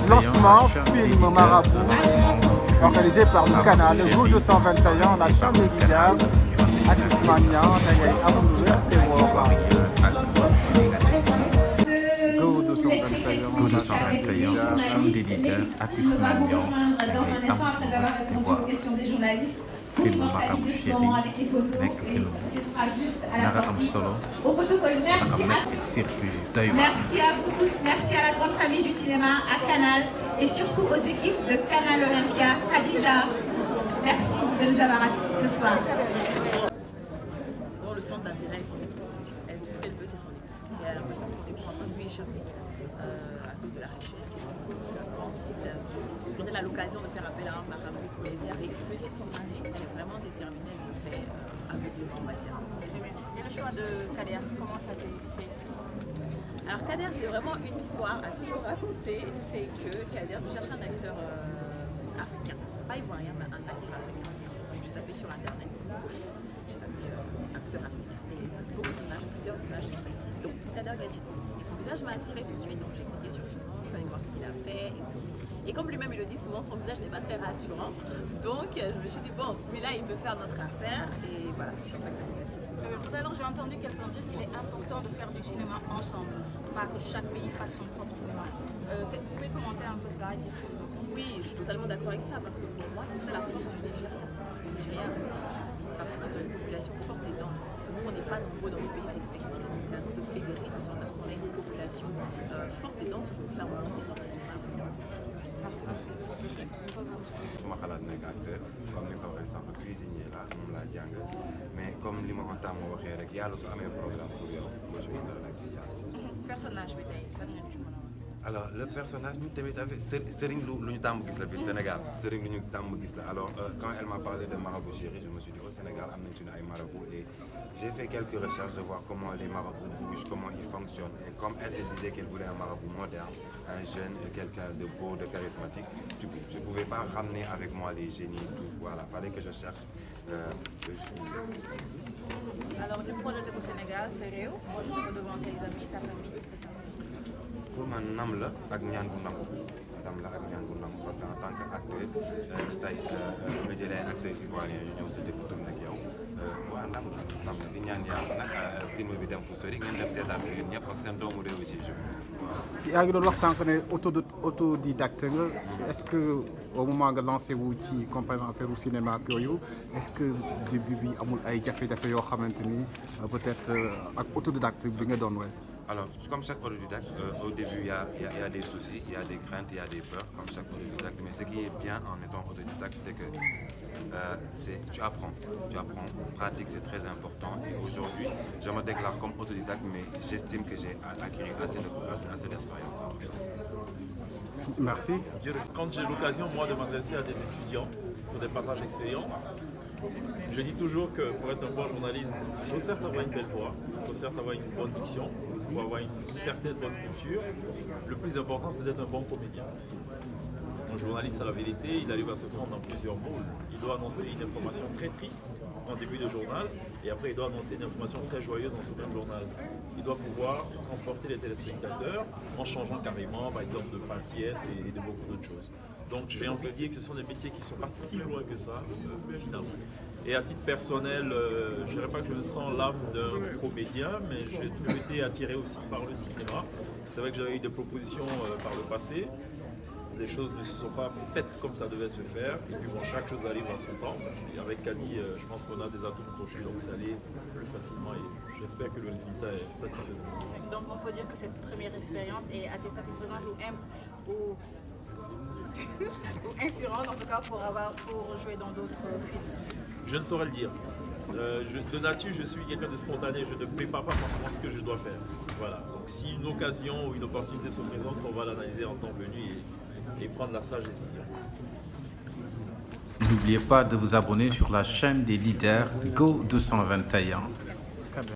lancement film marabout organisé par le canal Go 221, la chambre des leaders, Akifmania, Go 221, Go 221, chambre des leaders, Akifmania, film marabout chéri, nekk film nara am solo, Merci à vous tous, merci à la grande famille du cinéma, à Canal et surtout aux équipes de Canal Olympia. Khadija, merci de nous avoir accueillis ce soir. Dans le centre d'intérêt, son équipe. Tout ce qu'elle veut, c'est son équipe. Et elle a l'impression que son équipe est en train de lui échapper à cause de la richesse et tout. Quand elle a l'occasion de faire appel à un marabout pour l'aider à récupérer son mari, elle est vraiment déterminée de le faire aveuglément, on va dire. Et le choix de Kader, comment ça s'est fait? Alors Kader, c'est vraiment une histoire à toujours raconter. C'est que Kader cherche un acteur africain, pas ivoirien, mais un acteur africain. J'ai tapé sur internet, j'ai tapé acteur africain. Et beaucoup d'images, plusieurs images sont sorties, donc Kader Gadji. Et son visage m'a attiré tout de suite, donc j'ai cliqué sur son nom, je suis allée voir ce qu'il a fait et tout. Et comme lui-même il le dit souvent, son visage n'est pas très rassurant. Donc je me suis dit, bon, celui-là il veut faire notre affaire. Et voilà, c'est comme ça que ça s'est passé. Tout à l'heure, j'ai entendu quelqu'un dire qu'il est important de faire du cinéma ensemble, pas que chaque pays fasse son propre cinéma. Vous pouvez commenter un peu ça, dire ce que vous pensez? Oui, je suis totalement d'accord avec ça, parce que pour moi, c'est ça la force du Nigeria. Le Nigeria ici, parce qu'ils ont une population forte et dense. Nous, on n'est pas nombreux dans nos pays respectifs, donc c'est à nous de fédérer, de sorte à ce qu'on ait une population forte et dense pour faire monter notre cinéma. suma xalaat nekk acteur comme ni ko waxee sànq cuisinier la moom laa jàng mais comme li ma ko tàmm waxee rek yàlla su amee programme pour yow boo ci dara nag ci jàng. Personnage bi tey ban ngeen ci mën a wax. Alors le personnage ñu tamit Serigne lu ñu tàmm gis la biir Sénégal Serigne lu ñu tàmm gis la alors quand elle m'a parlé de marabout chéri je me suis dit au Sénégal am nañ suñu ay marabout et j'ai fait quelques recherches de voir comment les marabouts bougent, comment ils fonctionnent. Et comme elle disait qu'elle voulait un marabout moderne, un jeune, quelqu'un de beau, de charismatique, je ne pouvais pas ramener avec moi les génies, tout. Voilà, il fallait que je cherche. Alors, le projet au Sénégal, c'est réel. Devant tes amis, ta famille. Pour moi, nam la ak ñaan bu nangu ndam la ak ñaan bu nangu parce que en tant qu'acteur tey nga jëlee acteur ivoirien yu ñëw sa dëkk tourné ak yow waaw ndam la di ñaan yàlla nag film bi dem fu sori ngeen dem seetaan bi ngeen ñëpp parce que seen doomu réew ci jeu. yaa ngi doon wax sànq ne autodidacte nga est-ce que au moment nga lancé wu ci compagnie affaire cinéma ak yooyu est-ce que début bi amul ay jafe-jafe yoo xamante ni peut-être ak autodidacte bi nga doon wéy. Alors, comme chaque autodidacte, au début, il y a des soucis, il y a des craintes, il y a des peurs, comme chaque autodidacte. Mais ce qui est bien en étant autodidacte, c'est que tu apprends, pratique, c'est très important. Et aujourd'hui, je me déclare comme autodidacte, mais j'estime que j'ai acquis assez d'expérience. Merci. Quand j'ai l'occasion, moi, de m'adresser à des étudiants pour des partages d'expérience, je dis toujours que pour être un bon journaliste, il faut certes avoir une belle voix, il faut certes avoir une bonne diction, il faut avoir une certaine bonne culture. Le plus important, c'est d'être un bon comédien. Parce qu'un journaliste, à la vérité, il arrive à se fondre dans plusieurs rôles. Il doit annoncer une information très triste en début de journal, et après il doit annoncer une information très joyeuse dans ce même journal. Il doit pouvoir transporter les téléspectateurs en changeant carrément, par exemple, de faciès et de beaucoup d'autres choses. Donc j'ai envie de dire que ce sont des métiers qui ne sont pas si loin que ça, finalement. Et à titre personnel, je ne dirais pas que je sens l'âme d'un comédien, mais j'ai toujours été attiré aussi par le cinéma. C'est vrai que j'avais eu des propositions par le passé. Les choses ne se sont pas faites comme ça devait se faire. Et puis bon, chaque chose arrive à son temps. Et avec Kadi, je pense qu'on a des atomes crochus, donc ça allait plus facilement. Et j'espère que le résultat est satisfaisant. Donc on peut dire que cette première expérience est assez satisfaisante ou inspirante en tout cas pour jouer dans d'autres films. Je ne saurais le dire. De nature, je suis quelqu'un de spontané, je ne prépare pas forcément ce que je dois faire. Voilà. Donc si une occasion ou une opportunité se présente, on va l'analyser en temps venu et prendre la sage décision. N'oubliez pas de vous abonner sur la chaîne des leaders Go 221.